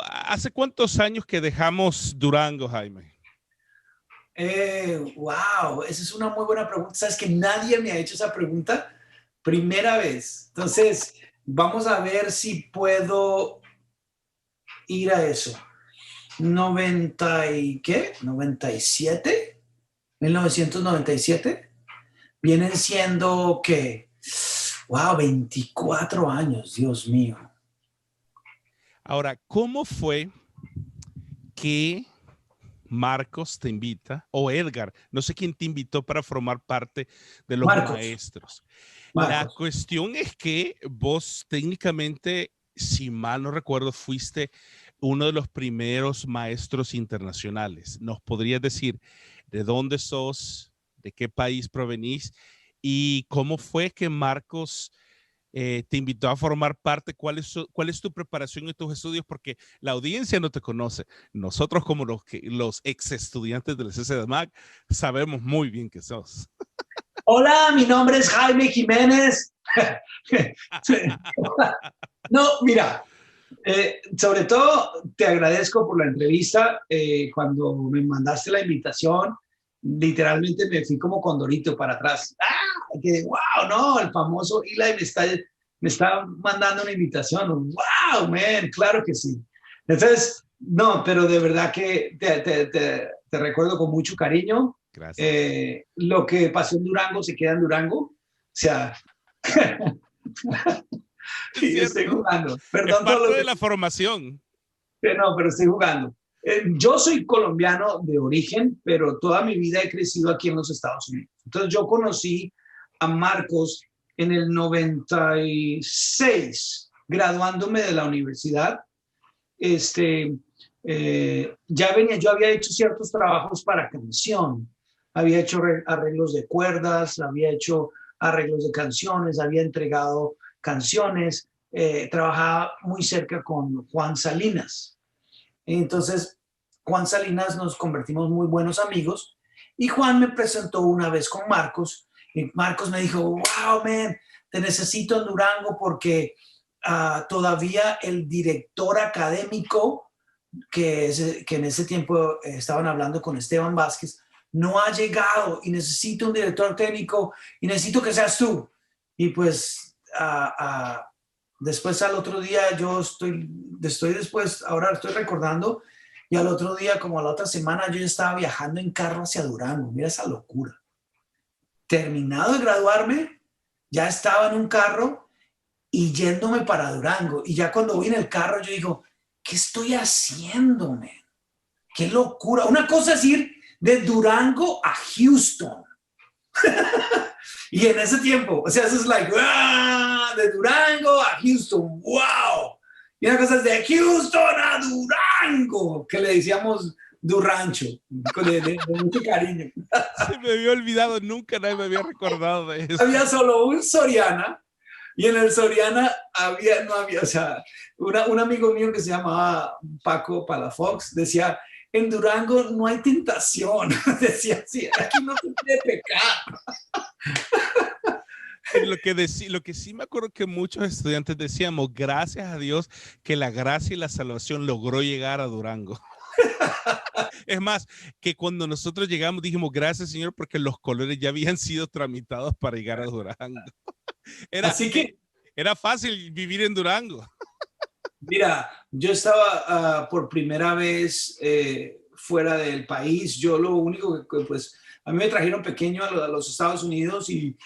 hace cuántos años que dejamos Durango, Jaime? Wow, esa es una muy buena pregunta. Sabes que nadie me ha hecho esa pregunta. Primera vez. Entonces, vamos a ver si puedo ir a eso. 90 y ¿qué? 97, 1997. Vienen siendo que, wow, 24 años, Dios mío. Ahora, ¿cómo fue que Marcos te invita, o Edgar, no sé quién te invitó para formar parte de los Marcos, maestros? La Marcos. cuestión es que vos técnicamente, si mal no recuerdo, fuiste uno de los primeros maestros internacionales. ¿Nos podrías decir de dónde sos, de qué país provenís y cómo fue que Marcos te invitó a formar parte? ¿Cuál es tu preparación y tus estudios? Porque la audiencia no te conoce. Nosotros como los ex estudiantes del CCDMAC sabemos muy bien que sos. Hola, mi nombre es Jaime Jiménez. No, mira, sobre todo te agradezco por la entrevista. Cuando me mandaste la invitación, literalmente me fui como condorito para atrás. ¡Ah! Que, wow, no, el famoso Eli me está mandando una invitación. Wow, man, claro que sí. Entonces, no, pero de verdad que te recuerdo con mucho cariño. Gracias. Lo que pasó en Durango se queda en Durango. O sea, Es y estoy cierto. jugando. Es Perdón todo parte lo de que... la formación. No, pero estoy jugando. Yo soy colombiano de origen, pero toda mi vida he crecido aquí en los Estados Unidos. Entonces yo conocí a Marcos en el 96, graduándome de la universidad. Este, yo había hecho ciertos trabajos para canción. Había hecho arreglos de cuerdas, había hecho arreglos de canciones, había entregado canciones. Trabajaba muy cerca con Juan Salinas. Entonces, Juan Salinas nos convertimos muy buenos amigos y Juan me presentó una vez con Marcos y Marcos me dijo, wow, man, te necesito en Durango porque todavía el director académico que en ese tiempo estaban hablando con Esteban Vázquez no ha llegado y necesito un director técnico y necesito que seas tú. Y pues después al otro día estoy después, ahora estoy recordando, y al otro día, como a la otra semana, yo ya estaba viajando en carro hacia Durango. Mira esa locura. Terminado de graduarme, ya estaba en un carro y yéndome para Durango. Y ya cuando voy en el carro, yo digo, ¿qué estoy haciendo, man? ¡Qué locura! Una cosa es ir de Durango a Houston. Y en ese tiempo, o sea, eso es like, de Durango a Houston, wow. Y una cosa es de Houston a Durango, que le decíamos Durancho, de mucho cariño. Se me había olvidado, nunca nadie me había recordado de eso. Había solo un Soriana y en el Soriana no había, o sea, un amigo mío que se llamaba Paco Palafox decía, en Durango no hay tentación. Decía así, aquí no se puede pecar. Lo que sí me acuerdo que muchos estudiantes decíamos, gracias a Dios que la gracia y la salvación logró llegar a Durango. Es más, que cuando nosotros llegamos dijimos, gracias Señor, porque los colores ya habían sido tramitados para llegar a Durango. Era, Así que, era fácil vivir en Durango. mira, yo estaba por primera vez fuera del país. Yo lo único pues, a mí me trajeron pequeño a los Estados Unidos y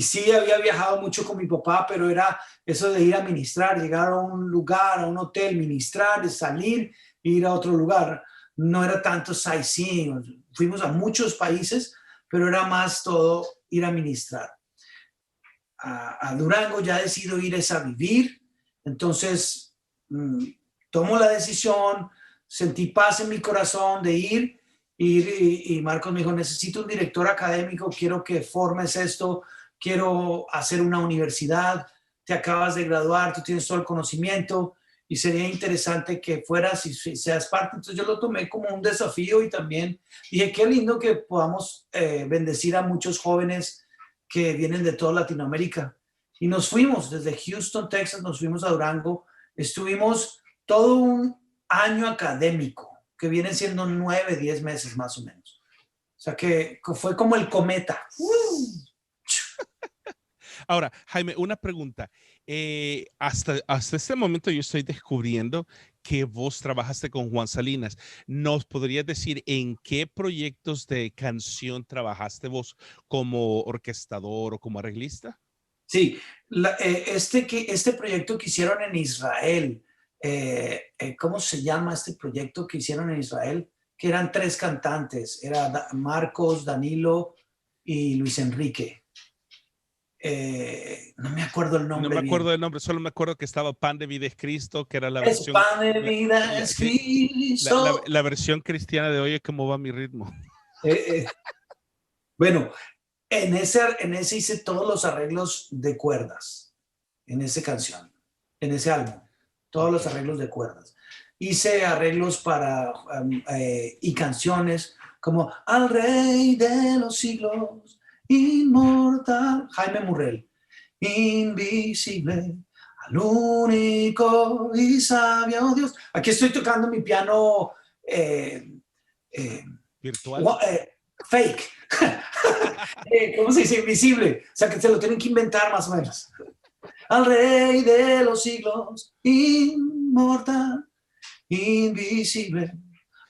sí había viajado mucho con mi papá, pero era eso de ir a ministrar, llegar a un lugar, a un hotel, ministrar, salir e ir a otro lugar. No era tanto sightseeing. Fuimos a muchos países, pero era más todo ir a ministrar. A Durango ya decido ir a vivir, entonces tomo la decisión, sentí paz en mi corazón de ir y Marcos me dijo, necesito un director académico, quiero que formes esto, quiero hacer una universidad, te acabas de graduar, tú tienes todo el conocimiento y sería interesante que fueras y seas parte. Entonces yo lo tomé como un desafío y también dije, qué lindo que podamos bendecir a muchos jóvenes que vienen de toda Latinoamérica. Y nos fuimos desde Houston, Texas, nos fuimos a Durango. Estuvimos todo un año académico, que vienen siendo 9, 10 meses más o menos. O sea que fue como el cometa. Ahora, Jaime, una pregunta. Hasta este momento yo estoy descubriendo que vos trabajaste con Juan Salinas. ¿Nos podrías decir en qué proyectos de canción trabajaste vos como orquestador o como arreglista? Sí, este proyecto que hicieron en Israel, ¿cómo se llama este proyecto que hicieron en Israel? Que eran 3 cantantes, era Marcos, Danilo y Luis Enrique. No me acuerdo el No me nombre acuerdo bien. del nombre, solo me acuerdo que estaba Pan de Vida es Cristo, que era la Es versión, pan de vida, es sí, Cristo. la versión cristiana de Oye, cómo va mi ritmo. Bueno, en ese hice todos los arreglos de cuerdas, en esa canción, en ese álbum, todos Ok. los arreglos de cuerdas. Hice arreglos para y canciones como Al Rey de los siglos, inmortal, Jaime Murrell, invisible, al único y sabio Dios. Aquí estoy tocando mi piano eh, eh, Virtual. fake. ¿Cómo se dice? Invisible. O sea, que se lo tienen que inventar más o menos. Al Rey de los siglos, inmortal, invisible,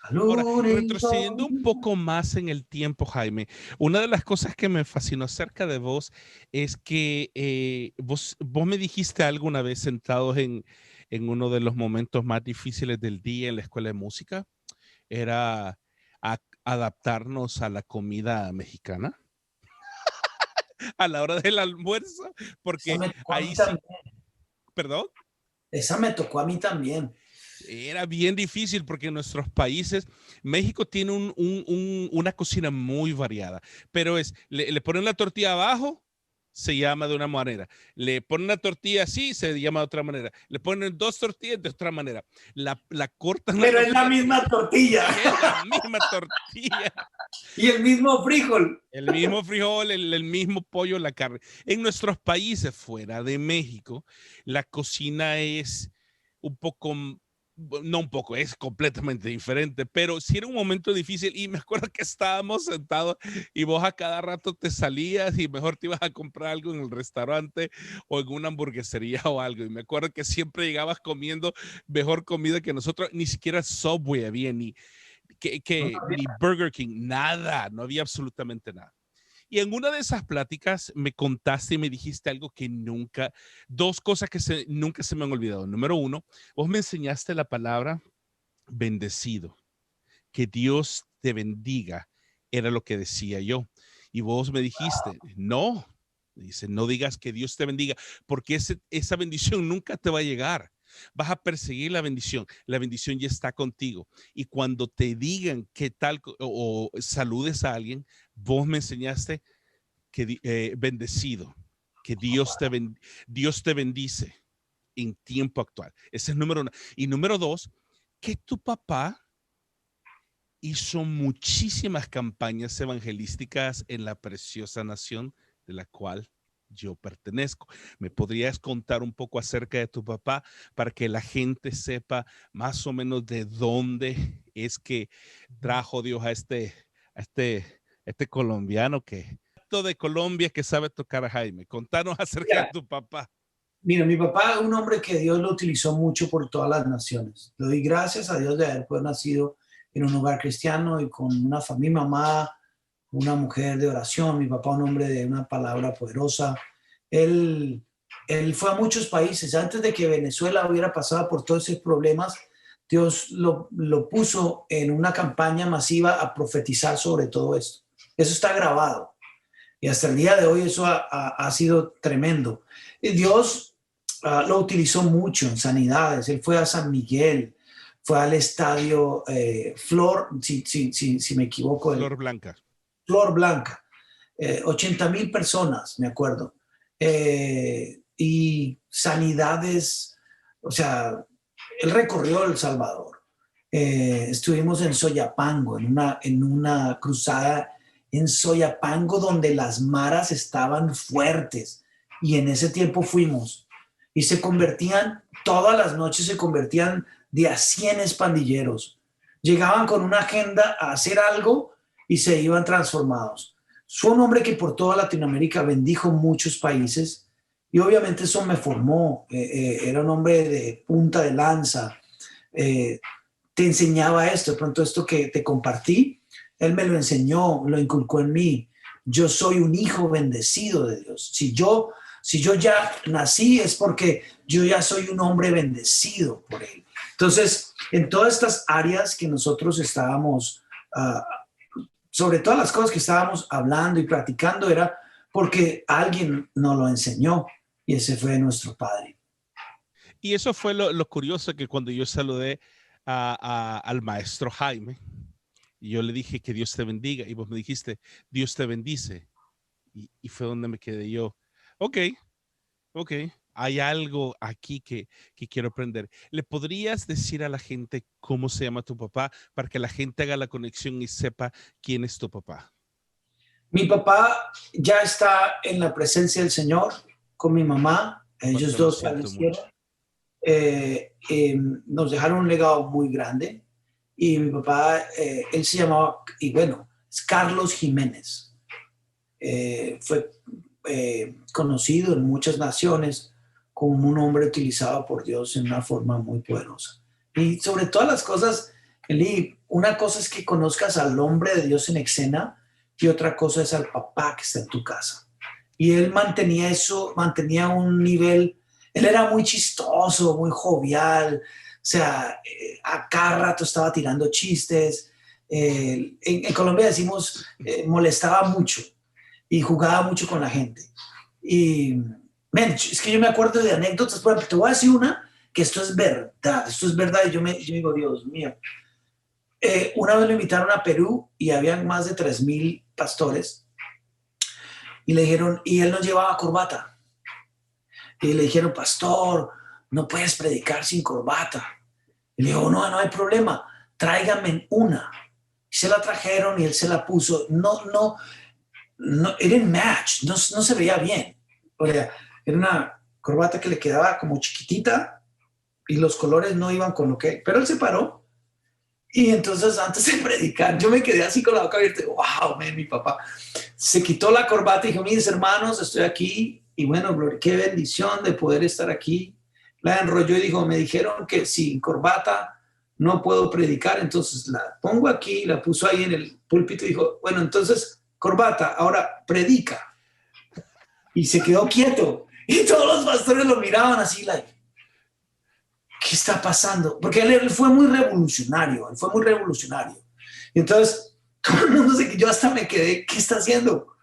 al Ahora, único. retrocediendo un poco más en el tiempo, Jaime, una de las cosas que me fascinó acerca de vos es que vos me dijiste alguna vez sentados en uno de los momentos más difíciles del día en la escuela de música, era adaptarnos a la comida mexicana a la hora del almuerzo, Esa porque me tocó a ahí mí sí, también. perdón. Esa me tocó a mí también. Era bien difícil porque en nuestros países, México tiene una cocina muy variada, pero le ponen la tortilla abajo, se llama de una manera. Le ponen la tortilla así, se llama de otra manera. Le ponen 2 tortillas de otra manera. La cortan la Pero es la tortilla misma tortilla y es la misma tortilla. y el mismo frijol. El mismo frijol, el mismo pollo, la carne. En nuestros países fuera de México, la cocina es un poco, no un poco, es completamente diferente, pero sí era un momento difícil y me acuerdo que estábamos sentados y vos a cada rato te salías y mejor te ibas a comprar algo en el restaurante o en una hamburguesería o algo. Y me acuerdo que siempre llegabas comiendo mejor comida que nosotros, ni siquiera Subway había, ni Burger King, nada, no había absolutamente nada. Y en una de esas pláticas me contaste y me dijiste algo que nunca, 2 cosas que nunca se me han olvidado. Número uno, vos me enseñaste la palabra bendecido, que Dios te bendiga, era lo que decía yo. Y vos me dijiste, no, dice, no digas que Dios te bendiga, porque esa bendición nunca te va a llegar. Vas a perseguir la bendición ya está contigo. Y cuando te digan qué tal o saludes a alguien, vos me enseñaste que bendecido, que Dios te bendice en tiempo actual. Ese es número uno. Y número dos, que tu papá hizo muchísimas campañas evangelísticas en la preciosa nación de la cual yo pertenezco. ¿Me podrías contar un poco acerca de tu papá para que la gente sepa más o menos de dónde es que trajo Dios a este colombiano de Colombia que sabe tocar a Jaime? Contanos acerca de Mira, tu papá. mira, mi papá es un hombre que Dios lo utilizó mucho por todas las naciones. Le doy gracias a Dios de haber pues, nacido en un hogar cristiano y con una familia, mi mamá, una mujer de oración, mi papá un hombre de una palabra poderosa. Él, él fue a muchos países. Antes de que Venezuela hubiera pasado por todos esos problemas, Dios lo puso en una campaña masiva a profetizar sobre todo esto. Eso está grabado. Y hasta el día de hoy eso ha sido tremendo. Y Dios lo utilizó mucho en sanidades. Él fue a San Miguel, fue al estadio Flor, si me equivoco, Flor Blanca. Flor Blanca. 80,000 personas, me acuerdo. Y sanidades, o sea, él recorrió El Salvador. Estuvimos en Soyapango, en una cruzada en Soyapango donde las maras estaban fuertes y en ese tiempo fuimos y se convertían, todas las noches se convertían de a 100 pandilleros. Llegaban con una agenda a hacer algo y se iban transformados. Fue un hombre que por toda Latinoamérica bendijo muchos países y obviamente eso me formó. Era un hombre de punta de lanza. Eh, Te enseñaba esto, de pronto esto que te compartí, él me lo enseñó, lo inculcó en mí. Yo soy un hijo bendecido de Dios. Si yo ya nací es porque yo ya soy un hombre bendecido por él. Entonces, en todas estas áreas que nosotros estábamos, sobre todas las cosas que estábamos hablando y practicando, era porque alguien nos lo enseñó y ese fue nuestro Padre. Y eso fue lo curioso, que cuando yo saludé al maestro Jaime, y yo le dije que Dios te bendiga, y vos me dijiste, Dios te bendice. Y fue donde me quedé yo. Ok, ok. Hay algo aquí que quiero aprender. ¿Le podrías decir a la gente cómo se llama tu papá para que la gente haga la conexión y sepa quién es tu papá? Mi papá ya está en la presencia del Señor con mi mamá. Ellos Pastor, lo dos siento fallecieron. mucho. Nos dejaron un legado muy grande y mi papá, él se llamaba, y bueno, es Carlos Jiménez. Fue conocido en muchas naciones como un hombre utilizado por Dios en una forma muy poderosa. Y sobre todas las cosas, Eli, una cosa es que conozcas al hombre de Dios en escena y otra cosa es al papá que está en tu casa. Y él mantenía eso, mantenía un nivel, él era muy chistoso, muy jovial, o sea, a cada rato estaba tirando chistes. En Colombia decimos, molestaba mucho y jugaba mucho con la gente. Y, man, es que yo me acuerdo de anécdotas, por ejemplo, te voy a decir una, que esto es verdad, y yo digo, Dios mío. Una vez lo invitaron a Perú y habían más de 3,000 pastores y le dijeron, y él no llevaba corbata. Y le dijeron, pastor, no puedes predicar sin corbata. Y le dijo, no, no hay problema, tráigame una. Y se la trajeron y él se la puso. No, it didn't match, no se veía bien. O sea, era una corbata que le quedaba como chiquitita y los colores no iban con lo que... Pero él se paró y entonces antes de predicar, yo me quedé así con la boca abierta. Wow, man, mi papá se quitó la corbata y dijo, mis hermanos, estoy aquí. Y bueno, Gloria, qué bendición de poder estar aquí. La enrolló y dijo, me dijeron que sin corbata no puedo predicar, entonces la pongo aquí, la puso ahí en el púlpito y dijo, bueno, entonces corbata, ahora predica. Y se quedó quieto. Y todos los pastores lo miraban así, like, ¿qué está pasando? Porque él fue muy revolucionario, Y entonces, todo el mundo yo hasta me quedé, ¿qué está haciendo?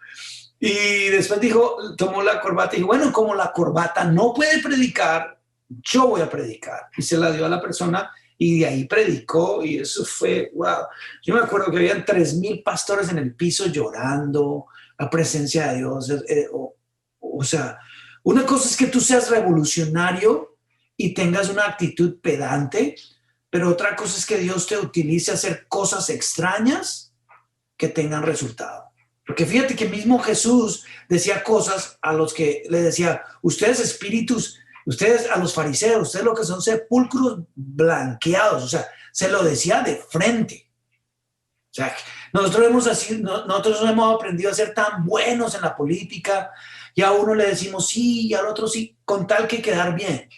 Y después dijo, tomó la corbata y dijo, bueno, como la corbata no puede predicar, yo voy a predicar. Y se la dio a la persona y de ahí predicó y eso fue, wow. Yo me acuerdo que habían 3,000 pastores en el piso llorando, la presencia de Dios. O sea, una cosa es que tú seas revolucionario y tengas una actitud pedante, pero otra cosa es que Dios te utilice a hacer cosas extrañas que tengan resultado. Porque fíjate que mismo Jesús decía cosas a los que le decía, ustedes espíritus, ustedes a los fariseos, ustedes lo que son sepulcros blanqueados, o sea, se lo decía de frente. O sea, nosotros hemos aprendido a ser tan buenos en la política y a uno le decimos sí y al otro sí, con tal que quedar bien.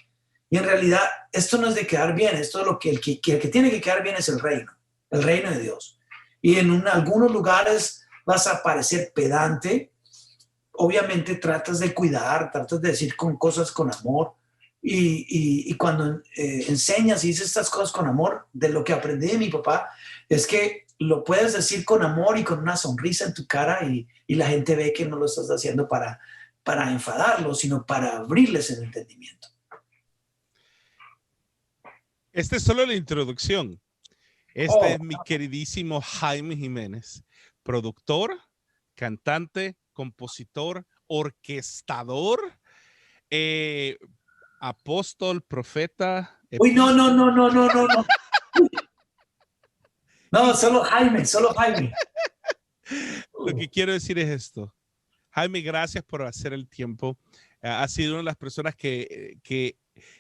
Y en realidad esto no es de quedar bien, esto es lo que el que tiene que quedar bien es el reino de Dios. Y en algunos lugares vas a parecer pedante, obviamente tratas de cuidar, tratas de decir con cosas con amor y cuando enseñas y dices estas cosas con amor, de lo que aprendí de mi papá, es que lo puedes decir con amor y con una sonrisa en tu cara y la gente ve que no lo estás haciendo para enfadarlo, sino para abrirles el entendimiento. Esta es solo la introducción. Este Oh, es mi queridísimo Jaime Jiménez, productor, cantante, compositor, orquestador, eh, apóstol, profeta, uy, no, no, episcopal. no, no, no, no, no. No, solo Jaime, solo Jaime. Lo que quiero decir es esto. Jaime, gracias por hacer el tiempo. Ha sido una de las personas que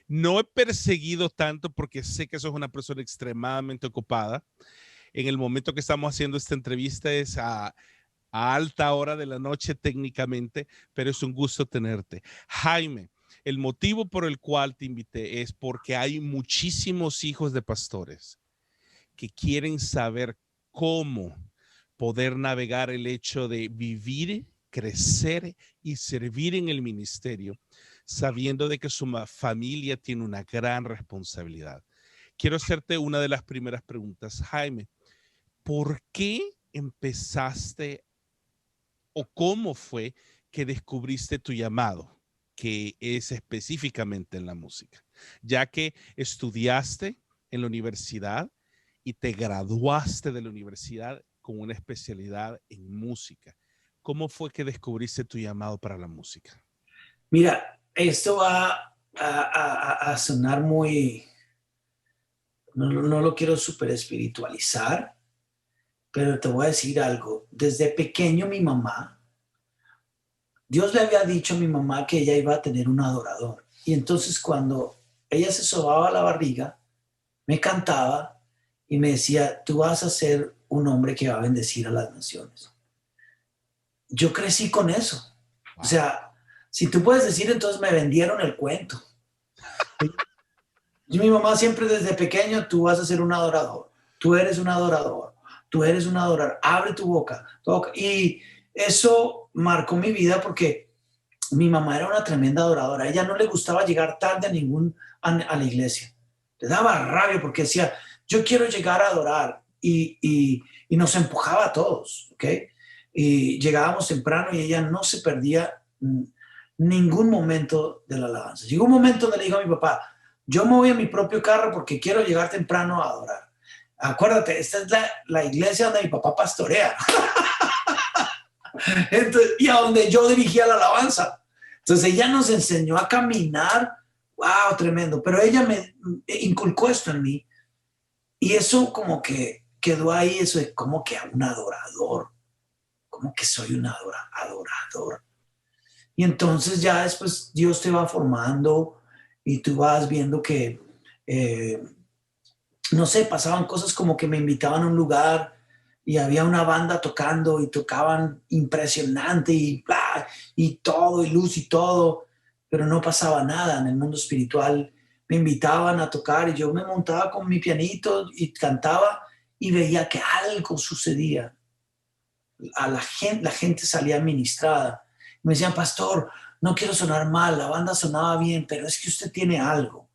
No he perseguido tanto porque sé que sos una persona extremadamente ocupada. En el momento que estamos haciendo esta entrevista es a alta hora de la noche técnicamente, pero es un gusto tenerte. Jaime, el motivo por el cual te invité es porque hay muchísimos hijos de pastores que quieren saber cómo poder navegar el hecho de vivir, crecer y servir en el ministerio, sabiendo de que su familia tiene una gran responsabilidad. Quiero hacerte una de las primeras preguntas, Jaime. ¿Por qué empezaste o cómo fue que descubriste tu llamado, que es específicamente en la música? Ya que estudiaste en la universidad y te graduaste de la universidad con una especialidad en música. ¿Cómo fue que descubriste tu llamado para la música? Mira, esto va a sonar muy, no lo quiero súper espiritualizar, pero te voy a decir algo. Desde pequeño mi mamá, Dios le había dicho a mi mamá que ella iba a tener un adorador. Y entonces cuando ella se sobaba la barriga, me cantaba y me decía, tú vas a ser un hombre que va a bendecir a las naciones. Yo crecí con eso. O Wow. sea, si tú puedes decir, entonces me vendieron el cuento. Y mi mamá siempre desde pequeño, tú vas a ser un adorador, tú eres un adorador, tú eres un adorador, abre tu boca, toca. Y eso marcó mi vida porque mi mamá era una tremenda adoradora. A ella no le gustaba llegar tarde a la iglesia. Le daba rabia porque decía, yo quiero llegar a adorar. Y nos empujaba a todos, ¿ok? Y llegábamos temprano y ella no se perdía ningún momento de la alabanza. Llegó un momento donde le dijo a mi papá, yo me voy a mi propio carro porque quiero llegar temprano a adorar. Acuérdate, esta es la iglesia donde mi papá pastorea. Entonces, y a donde yo dirigía la alabanza. Entonces ella nos enseñó a caminar, wow, tremendo, pero ella me inculcó esto en mí y eso como que quedó ahí, eso de como que un adorador, como que soy un adorador. Y entonces ya después Dios te va formando y tú vas viendo que, no sé, pasaban cosas como que me invitaban a un lugar y había una banda tocando y tocaban impresionante y bla, y todo, y luz y todo, pero no pasaba nada en el mundo espiritual. Me invitaban a tocar y yo me montaba con mi pianito y cantaba y veía que algo sucedía. La gente salía ministrada. Me decían, pastor, no quiero sonar mal, la banda sonaba bien, pero es que usted tiene algo.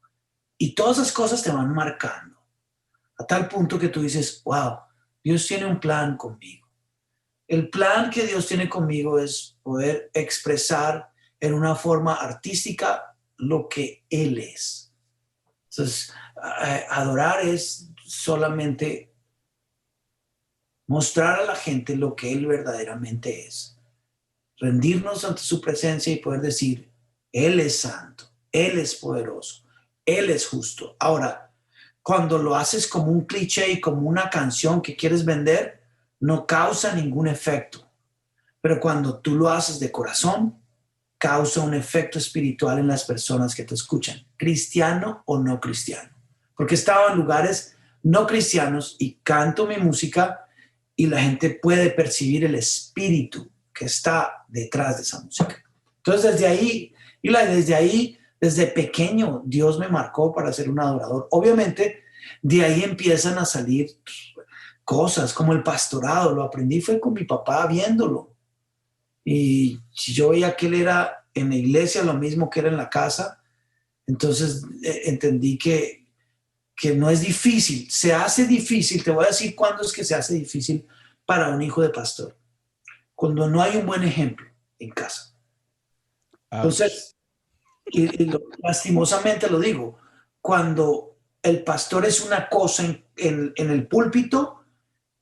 Y todas esas cosas te van marcando a tal punto que tú dices, wow, Dios tiene un plan conmigo. El plan que Dios tiene conmigo es poder expresar en una forma artística lo que Él es. Entonces, adorar es solamente mostrar a la gente lo que Él verdaderamente es. Rendirnos ante su presencia y poder decir, Él es santo, Él es poderoso, Él es justo. Ahora, cuando lo haces como un cliché y como una canción que quieres vender, no causa ningún efecto. Pero cuando tú lo haces de corazón, causa un efecto espiritual en las personas que te escuchan, cristiano o no cristiano. Porque he estado en lugares no cristianos y canto mi música y la gente puede percibir el espíritu que está detrás de esa música. Entonces desde ahí, desde pequeño, Dios me marcó para ser un adorador. Obviamente, de ahí empiezan a salir cosas como el pastorado. Lo aprendí fue con mi papá viéndolo. Y yo veía que él era en la iglesia lo mismo que era en la casa. Entonces entendí que no es difícil. Se hace difícil. Te voy a decir cuándo es que se hace difícil para un hijo de pastor. Cuando no hay un buen ejemplo en casa. Ouch. Entonces, lastimosamente lo digo, cuando el pastor es una cosa en el púlpito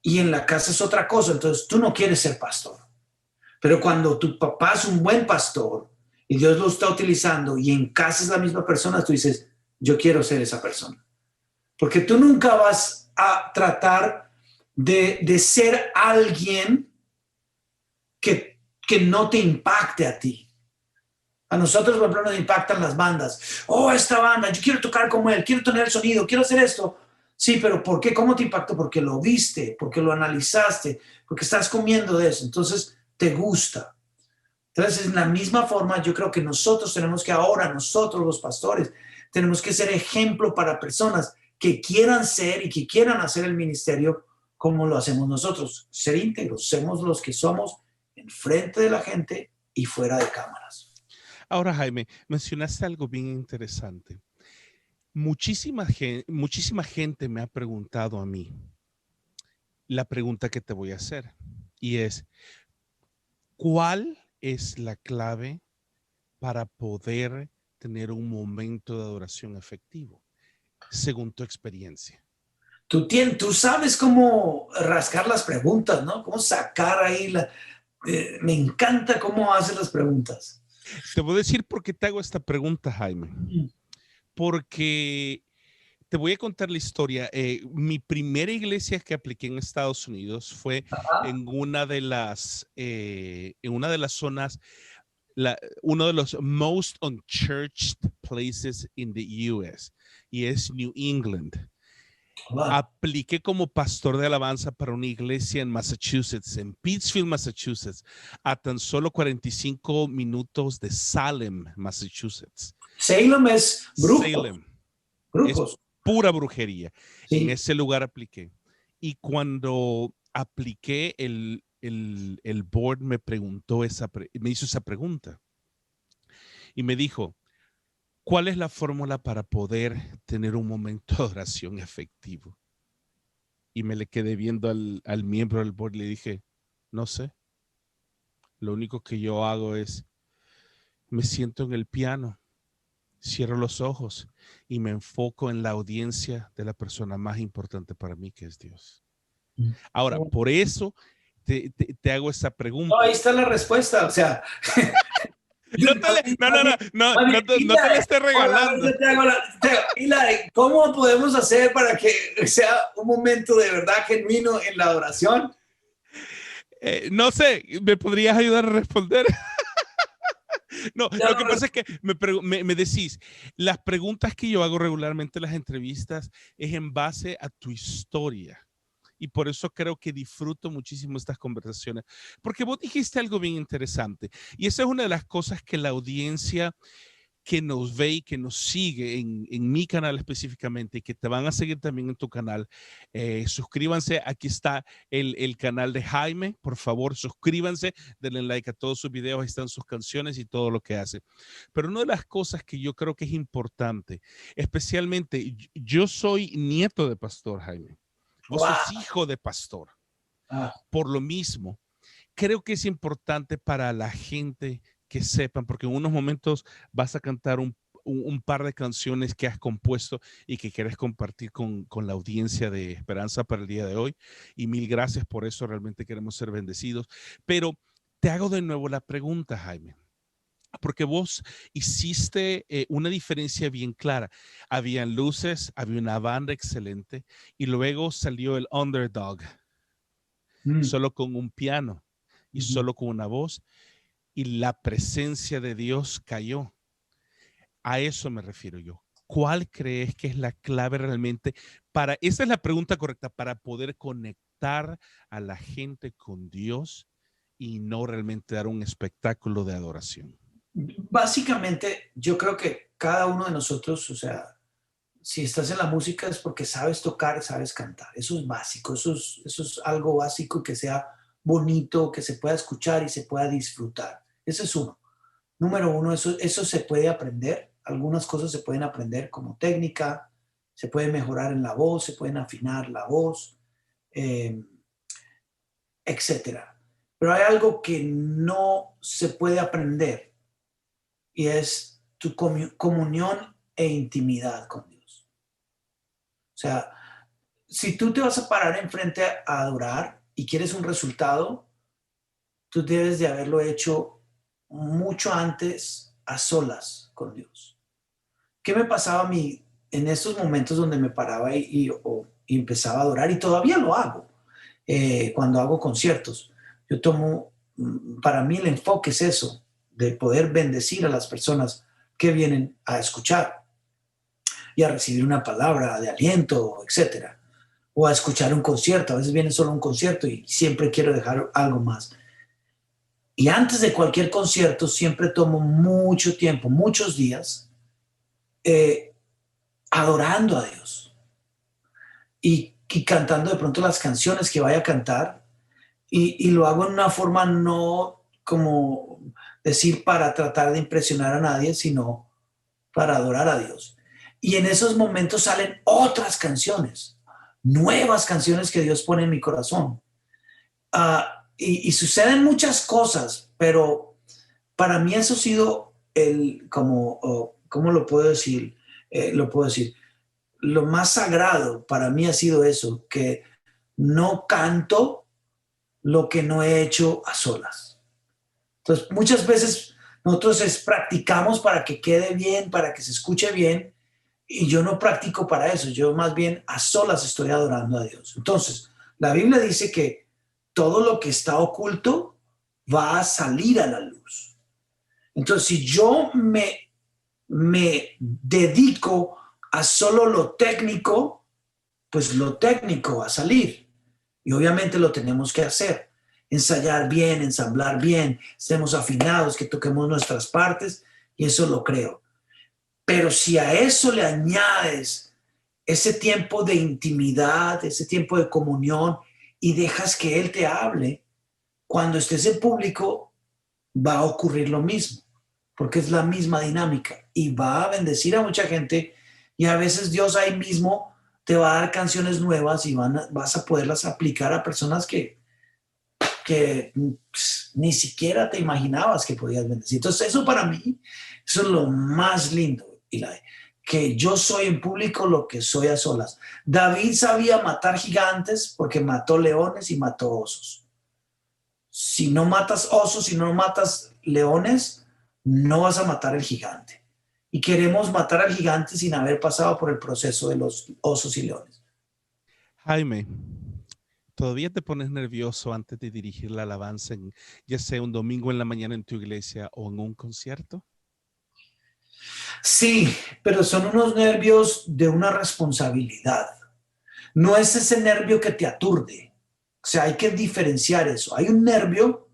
y en la casa es otra cosa, entonces tú no quieres ser pastor. Pero cuando tu papá es un buen pastor y Dios lo está utilizando y en casa es la misma persona, tú dices, yo quiero ser esa persona. Porque tú nunca vas a tratar de ser alguien que no te impacte a ti. A nosotros, por ejemplo, nos impactan las bandas. Oh, esta banda, yo quiero tocar como él, quiero tener el sonido, quiero hacer esto. Sí, pero ¿por qué? ¿Cómo te impactó? Porque lo viste, porque lo analizaste, porque estás comiendo de eso. Entonces, te gusta. Entonces, en la misma forma, yo creo que nosotros tenemos que ahora, nosotros los pastores, tenemos que ser ejemplo para personas que quieran ser y que quieran hacer el ministerio como lo hacemos nosotros. Ser íntegros, somos los que somos enfrente de la gente y fuera de cámaras. Ahora, Jaime, mencionaste algo bien interesante. Muchísima gente me ha preguntado a mí la pregunta que te voy a hacer y es, ¿cuál es la clave para poder tener un momento de adoración efectivo, según tu experiencia? Tú sabes cómo rascar las preguntas, ¿no? Cómo sacar ahí me encanta cómo haces las preguntas. Te voy a decir por qué te hago esta pregunta, Jaime. Mm. Porque te voy a contar la historia. Mi primera iglesia que apliqué en Estados Unidos fue Ajá. en una de las zonas, uno de los most unchurched places in the US, y es New England. Wow. Apliqué como pastor de alabanza para una iglesia en Massachusetts, en Pittsfield, Massachusetts, a tan solo 45 minutos de Salem, Massachusetts. Salem es brujos, Salem es brujos. pura brujería. En Sí. ese lugar apliqué. Y cuando apliqué, el board me preguntó me hizo esa pregunta y me dijo, ¿cuál es la fórmula para poder tener un momento de oración efectivo? Y me le quedé viendo al miembro del board y le dije, no sé. Lo único que yo hago es, me siento en el piano, cierro los ojos y me enfoco en la audiencia de la persona más importante para mí, que es Dios. Ahora, por eso te hago esa No, pregunta. ahí está la respuesta. O sea, No te, le, no, no, no, no, no te la esté regalando. Hilary, ¿cómo podemos hacer para que sea un momento de verdad genuino en la adoración? No sé, ¿me podrías ayudar a responder? No, Ya lo que lo pasa es que me decís, las preguntas que yo hago regularmente en las entrevistas es en base a tu historia. Y por eso creo que disfruto muchísimo estas conversaciones, porque vos dijiste algo bien interesante. Y esa es una de las cosas que la audiencia que nos ve y que nos sigue en mi canal específicamente y que te van a seguir también en tu canal, suscríbanse. Aquí está el canal de Jaime. Por favor, suscríbanse, denle like a todos sus videos. Ahí están sus canciones y todo lo que hace. Pero una de las cosas que yo creo que es importante, especialmente yo soy nieto de pastor, Jaime. Vos wow. sos hijo de pastor. Ah, Por lo mismo, creo que es importante para la gente que sepan, porque en unos momentos vas a cantar un par de canciones que has compuesto y que quieres compartir con la audiencia de Esperanza para el día de hoy. Y mil gracias por eso, realmente queremos ser bendecidos. Pero te hago de nuevo la pregunta, Jaime, porque vos hiciste una diferencia bien clara. Habían luces, había una banda excelente y luego salió el underdog, mm, solo con un piano y mm. solo con una voz, y la presencia de Dios cayó. A eso me refiero yo. ¿Cuál crees que es la clave realmente para, esa es la pregunta correcta, para poder conectar a la gente con Dios y no realmente dar un espectáculo de adoración? Básicamente, yo creo que cada uno de nosotros, o sea, si estás en la música es porque sabes tocar y sabes cantar. Eso es básico, eso es algo básico que sea bonito, que se pueda escuchar y se pueda disfrutar. Ese es uno. Número uno, eso se puede aprender. Algunas cosas se pueden aprender como técnica, se puede mejorar en la voz, se pueden afinar la voz, eh, etcétera. Pero hay algo que no se puede aprender y es tu comunión e intimidad con Dios. O sea, si tú te vas a parar enfrente a adorar y quieres un resultado, tú debes de haberlo hecho mucho antes a solas con Dios. ¿Qué me pasaba a mí en estos momentos donde me paraba y empezaba a adorar? Y todavía lo hago cuando hago conciertos. Yo tomo, para mí el enfoque es eso. de poder bendecir a las personas que vienen a escuchar y a recibir una palabra de aliento, etcétera, o a escuchar un concierto. A veces viene solo un concierto y siempre quiero dejar algo más. Y antes de cualquier concierto siempre tomo mucho tiempo, muchos días, eh, adorando a Dios y cantando de pronto las canciones que vaya a cantar y lo hago en una forma no como decir para tratar de impresionar a nadie, sino para adorar a Dios. Y en esos momentos salen otras canciones, nuevas canciones que Dios pone en mi corazón. Y suceden muchas cosas, pero para mí eso ha sido ¿cómo lo puedo decir? Lo puedo decir. Lo más sagrado para mí ha sido eso, que no canto lo que no he hecho a solas. Entonces, muchas veces nosotros practicamos para que quede bien, para que se escuche bien, y yo no practico para eso, yo más bien a solas estoy adorando a Dios. Entonces, la Biblia dice que todo lo que está oculto va a salir a la luz. Entonces, si yo me dedico a solo lo técnico, pues lo técnico va a salir. Y obviamente lo tenemos que hacer. Ensayar bien, ensamblar bien, estemos afinados, que toquemos nuestras partes, y eso lo creo. Pero si a eso le añades ese tiempo de intimidad, ese tiempo de comunión, y dejas que Él te hable, cuando estés en público va a ocurrir lo mismo, porque es la misma dinámica y va a bendecir a mucha gente, y a veces Dios ahí mismo te va a dar canciones nuevas y vas a poderlas aplicar a personas que ni siquiera te imaginabas que podías bendecir. Entonces eso para mí, eso es lo más lindo, Eli, que yo soy en público lo que soy a solas. David sabía matar gigantes porque mató leones y mató osos. Si no matas osos, si no matas leones, no vas a matar el gigante. Y queremos matar al gigante sin haber pasado por el proceso de los osos y leones. Jaime, ¿todavía te pones nervioso antes de dirigir la alabanza, ya sea un domingo en la mañana en tu iglesia o en un concierto? Sí, pero son unos nervios de una responsabilidad. No es ese nervio que te aturde. O sea, hay que diferenciar eso. Hay un nervio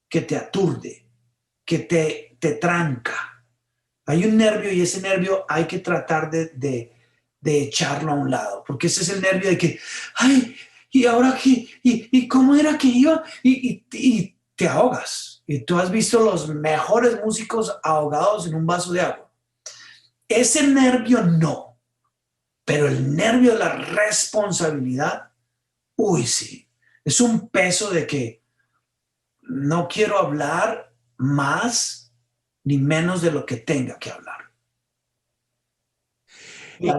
que te aturde, que te tranca. Hay un nervio y ese nervio hay que tratar de echarlo a un lado, porque ese es el nervio de que, ay, ¿y ahora qué? ¿Y cómo era que iba? Y te ahogas. Y tú has visto los mejores músicos ahogados en un vaso de agua. Ese nervio no, pero el nervio de la responsabilidad, uy, sí, es un peso de que no quiero hablar más ni menos de lo que tenga que hablar.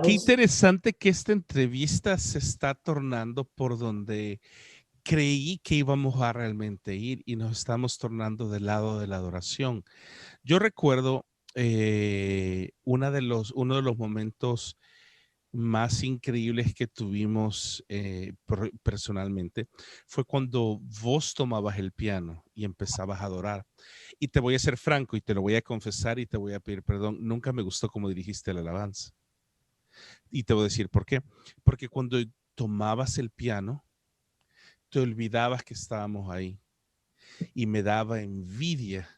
Qué interesante que esta entrevista se está tornando por donde creí que íbamos a realmente ir y nos estamos tornando del lado de la adoración. Yo recuerdo uno de los momentos más increíbles que tuvimos personalmente fue cuando vos tomabas el piano y empezabas a adorar. Y te voy a ser franco y te lo voy a confesar y te voy a pedir perdón. Nunca me gustó cómo dirigiste la alabanza. Y te voy a decir por qué. Porque cuando tomabas el piano, te olvidabas que estábamos ahí. Y me daba envidia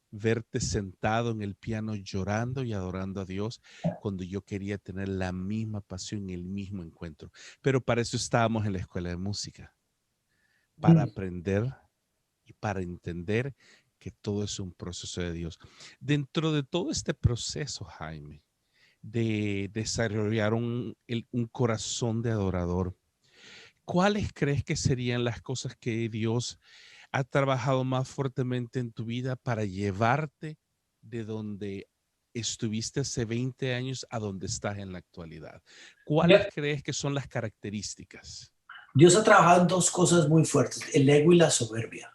verte sentado en el piano llorando y adorando a Dios cuando yo quería tener la misma pasión y el mismo encuentro. Pero para eso estábamos en la escuela de música, para aprender y para entender que todo es un proceso de Dios. Dentro de todo este proceso, Jaime, de desarrollar un corazón de adorador, ¿cuáles crees que serían las cosas que Dios ha trabajado más fuertemente en tu vida para llevarte de donde estuviste hace 20 años a donde estás en la actualidad? ¿Cuáles crees que son las características? Dios ha trabajado en dos cosas muy fuertes, el ego y la soberbia.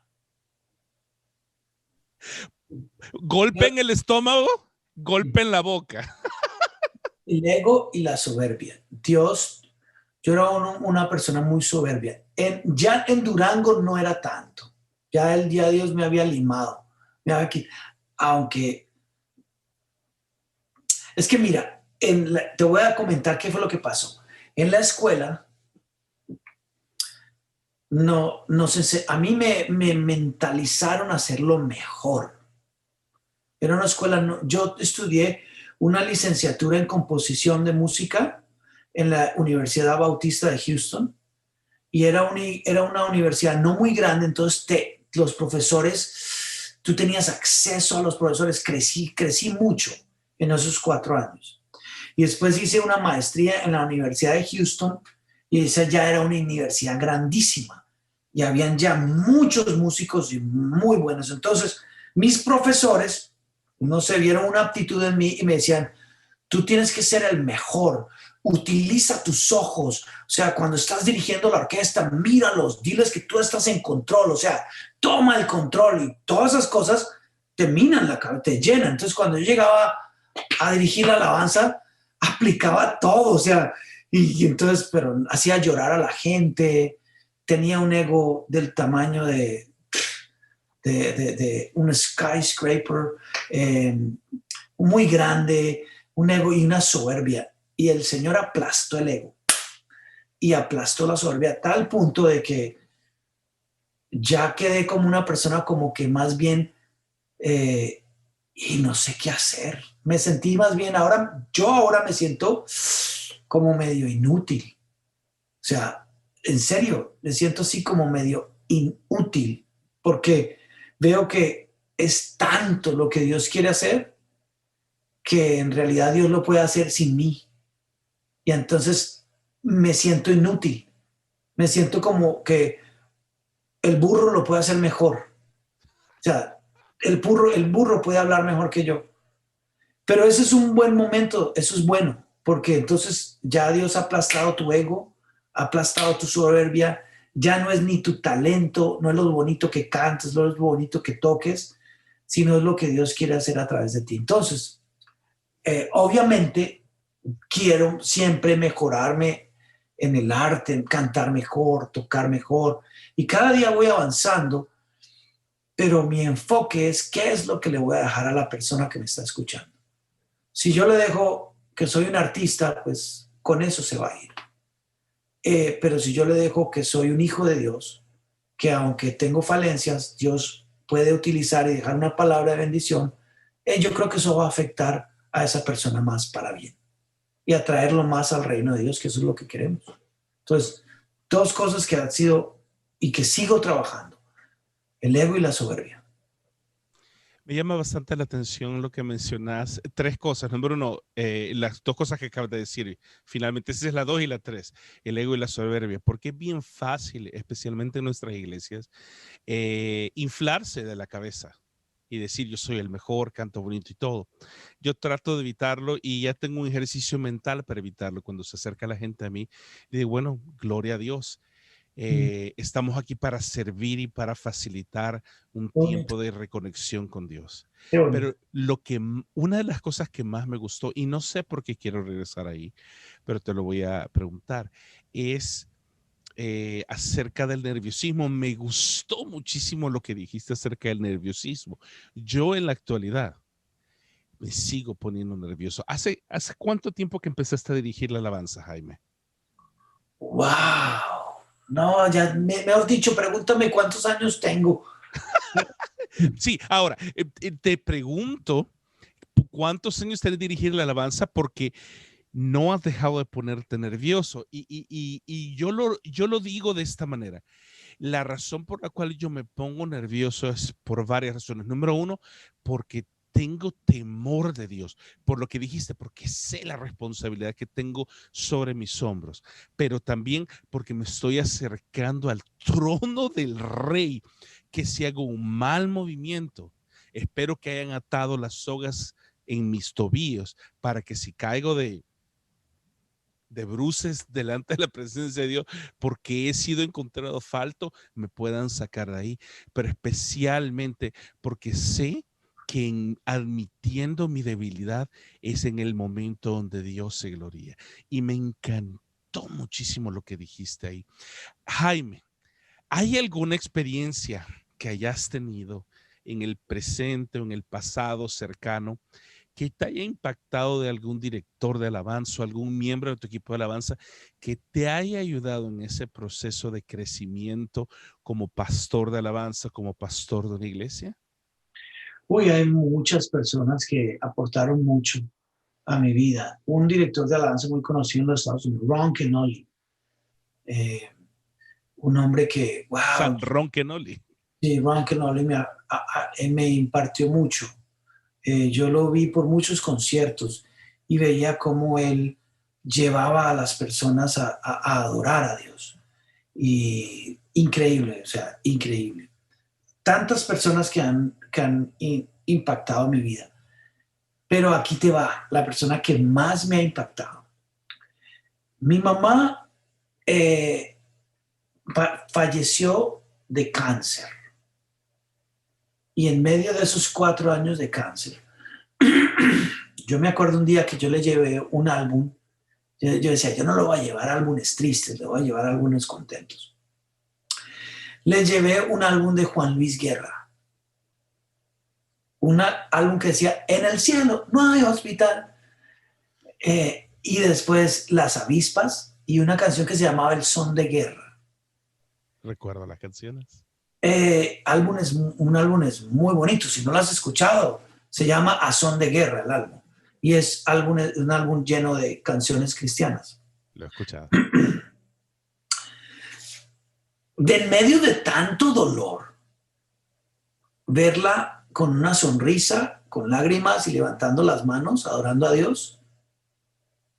Golpe en el estómago, golpe en la boca. El ego y la soberbia. Yo era una persona muy soberbia. Ya en Durango no era tanto. Ya el día Dios me había limado. aunque es que mira, te voy a comentar qué fue lo que pasó. En la escuela, no sé, a mí me mentalizaron a hacerlo mejor. Era una escuela, yo estudié una licenciatura en composición de música en la Universidad Bautista de Houston y era una universidad no muy grande, entonces los profesores, tú tenías acceso a los profesores, crecí mucho en esos 4 años. Y después hice una maestría en la Universidad de Houston y esa ya era una universidad grandísima y habían ya muchos músicos y muy buenos. Entonces, mis profesores no se vieron una aptitud en mí y me decían, tú tienes que ser el mejor, utiliza tus ojos, o sea, cuando estás dirigiendo la orquesta, míralos, diles que tú estás en control, o sea, toma el control y todas esas cosas te minan la cabeza, te llenan. Entonces, cuando yo llegaba a dirigir la alabanza, aplicaba todo, o sea, y entonces, pero hacía llorar a la gente, tenía un ego del tamaño de un skyscraper, eh, muy grande, un ego y una soberbia. Y el Señor aplastó el ego y aplastó la soberbia a tal punto de que ya quedé como una persona como que más bien, eh, y no sé qué hacer. Me sentí más bien, yo ahora me siento como medio inútil. O sea, en serio, me siento así como medio inútil, porque veo que es tanto lo que Dios quiere hacer que en realidad Dios lo puede hacer sin mí. Y entonces me siento inútil. Me siento como que el burro lo puede hacer mejor. O sea, el burro puede hablar mejor que yo. Pero ese es un buen momento, eso es bueno, porque entonces ya Dios ha aplastado tu ego, ha aplastado tu soberbia, ya no es ni tu talento, no es lo bonito que cantes, no es lo bonito que toques, sino es lo que Dios quiere hacer a través de ti. Entonces, obviamente, quiero siempre mejorarme en el arte, en cantar mejor, tocar mejor, y cada día voy avanzando, pero mi enfoque es qué es lo que le voy a dejar a la persona que me está escuchando. Si yo le dejo que soy un artista, pues con eso se va a ir. Pero si yo le dejo que soy un hijo de Dios, que aunque tengo falencias, Dios puede utilizar y dejar una palabra de bendición, yo creo que eso va a afectar a esa persona más para bien y atraerlo más al reino de Dios, que eso es lo que queremos. Entonces, dos cosas que han sido y que sigo trabajando, el ego y la soberbia. Me llama bastante la atención lo que mencionas. Tres cosas. Número uno, las dos cosas que acabas de decir. Finalmente, esa es la dos y la tres, el ego y la soberbia. Porque es bien fácil, especialmente en nuestras iglesias, inflarse de la cabeza y decir yo soy el mejor, canto bonito y todo. Yo trato de evitarlo y ya tengo un ejercicio mental para evitarlo. Cuando se acerca la gente a mí, digo, bueno, gloria a Dios. Estamos aquí para servir y para facilitar un Qué bonito, tiempo de reconexión con Dios. qué bonito. Pero una de las cosas que más me gustó, y no sé por qué quiero regresar ahí, pero te lo voy a preguntar, es acerca del nerviosismo. Me gustó muchísimo lo que dijiste acerca del nerviosismo. Yo en la actualidad me sigo poniendo nervioso. ¿Hace cuánto tiempo que empezaste a dirigir la alabanza, Jaime? ¡Wow! No, ya, mejor dicho, pregúntame cuántos años tengo. Sí, ahora, te pregunto, ¿cuántos años tienes de dirigir la alabanza? Porque no has dejado de ponerte nervioso. Y yo lo digo de esta manera. La razón por la cual yo me pongo nervioso es por varias razones. Número uno, porque tengo temor de Dios, por lo que dijiste, porque sé la responsabilidad que tengo sobre mis hombros, pero también porque me estoy acercando al trono del Rey, que si hago un mal movimiento, espero que hayan atado las sogas en mis tobillos para que si caigo de bruces delante de la presencia de Dios porque he sido encontrado falto, me puedan sacar de ahí, pero especialmente porque sé que admitiendo mi debilidad es en el momento donde Dios se gloria. Y me encantó muchísimo lo que dijiste ahí. Jaime, ¿hay alguna experiencia que hayas tenido en el presente o en el pasado cercano que te haya impactado de algún director de alabanza o algún miembro de tu equipo de alabanza que te haya ayudado en ese proceso de crecimiento como pastor de alabanza, como pastor de una iglesia? Uy, hay muchas personas que aportaron mucho a mi vida. Un director de alabanza muy conocido en los Estados Unidos, Ron Kenoly, eh, un hombre que, wow, San Ron Kenoli. sí, Ron Kenoly me impartió mucho. Yo lo vi por muchos conciertos y veía cómo él llevaba a las personas a adorar a Dios. Y increíble, o sea, increíble. Tantas personas que han impactado mi vida. Pero aquí te va, la persona que más me ha impactado. Mi mamá eh, falleció de cáncer. Y en medio de esos 4 años de cáncer, yo me acuerdo un día que yo le llevé un álbum. Yo decía, yo no lo voy a llevar a álbumes tristes, le voy a llevar a álbumes contentos. Le llevé un álbum de Juan Luis Guerra. Un álbum que decía, en el cielo no hay hospital. Y después Las Avispas y una canción que se llamaba El Son de Guerra. Recuerdo las canciones. Un álbum es muy bonito, si no lo has escuchado, se llama A Son de Guerra el álbum. Y es un álbum lleno de canciones cristianas. Lo he escuchado. De en medio de tanto dolor, verla con una sonrisa, con lágrimas y levantando las manos, adorando a Dios,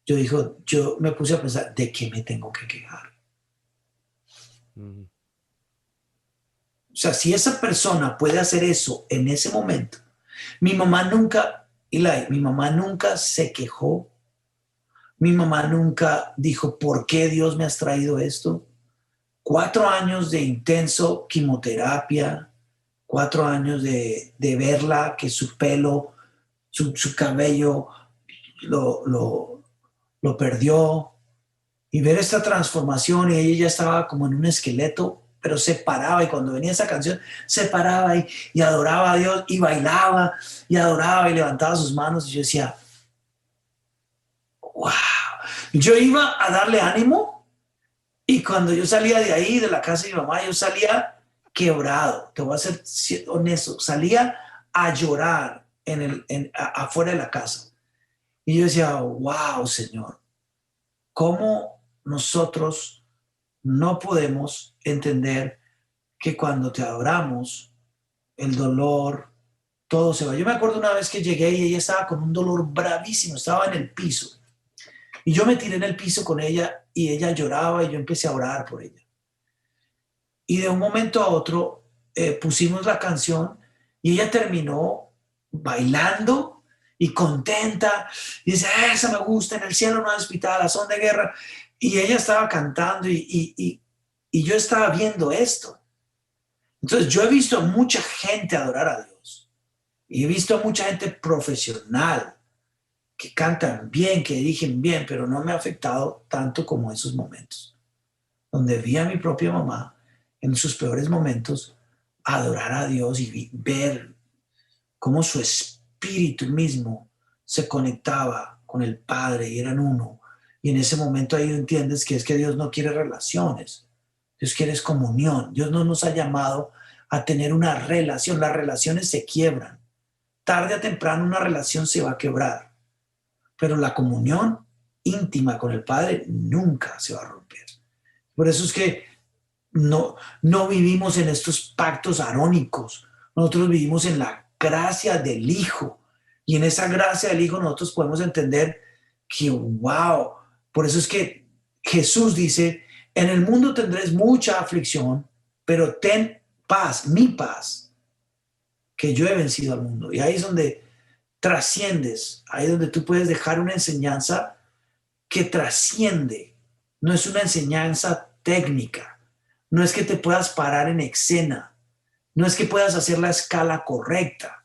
yo me puse a pensar, ¿de qué me tengo que quejar? Mm. O sea, si esa persona puede hacer eso en ese momento, mi mamá nunca, Eli, mi mamá nunca se quejó, mi mamá nunca dijo, ¿por qué Dios me has traído esto? 4 años de intenso quimioterapia, 4 años de verla, que su pelo, su cabello lo perdió, y ver esta transformación, y ella ya estaba como en un esqueleto, pero se paraba, y cuando venía esa canción, se paraba y adoraba a Dios, y bailaba, y adoraba, y levantaba sus manos, y yo decía, wow. Yo iba a darle ánimo, y cuando yo salía de ahí, de la casa de mi mamá, yo salía quebrado, te voy a ser honesto, salía a llorar afuera de la casa. Y yo decía, wow, Señor, ¿cómo nosotros no podemos entender que cuando te adoramos, el dolor, todo se va? Yo me acuerdo una vez que llegué y ella estaba con un dolor bravísimo, estaba en el piso. Y yo me tiré en el piso con ella y ella lloraba y yo empecé a orar por ella. Y de un momento a otro pusimos la canción y ella terminó bailando y contenta. Y dice, esa me gusta, en el cielo no hay hospital, a son de guerra. Y ella estaba cantando y yo estaba viendo esto. Entonces yo he visto a mucha gente adorar a Dios. Y he visto a mucha gente profesional que cantan bien, que dirigen bien, pero no me ha afectado tanto como esos momentos, donde vi a mi propia mamá en sus peores momentos adorar a Dios y ver cómo su espíritu mismo se conectaba con el Padre y eran uno. Y en ese momento ahí entiendes que es que Dios no quiere relaciones, Dios quiere comunión. Dios no nos ha llamado a tener una relación, las relaciones se quiebran. Tarde o temprano una relación se va a quebrar, pero la comunión íntima con el Padre nunca se va a romper. Por eso es que no vivimos en estos pactos arónicos. Nosotros vivimos en la gracia del Hijo. Y en esa gracia del Hijo nosotros podemos entender que, wow, por eso es que Jesús dice, en el mundo tendréis mucha aflicción, pero ten paz, mi paz, que yo he vencido al mundo. Y ahí es donde trasciendes, ahí es donde tú puedes dejar una enseñanza que trasciende. No es una enseñanza técnica. No es que te puedas parar en escena. No es que puedas hacer la escala correcta.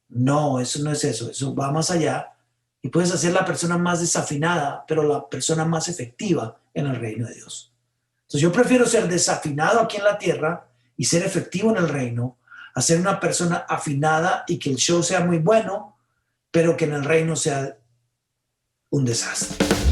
No, eso no es eso. Eso va más allá. Y puedes hacer la persona más desafinada, pero la persona más efectiva en el reino de Dios. Entonces yo prefiero ser desafinado aquí en la tierra y ser efectivo en el reino a ser una persona afinada y que el show sea muy bueno, pero que en el reino sea un desastre.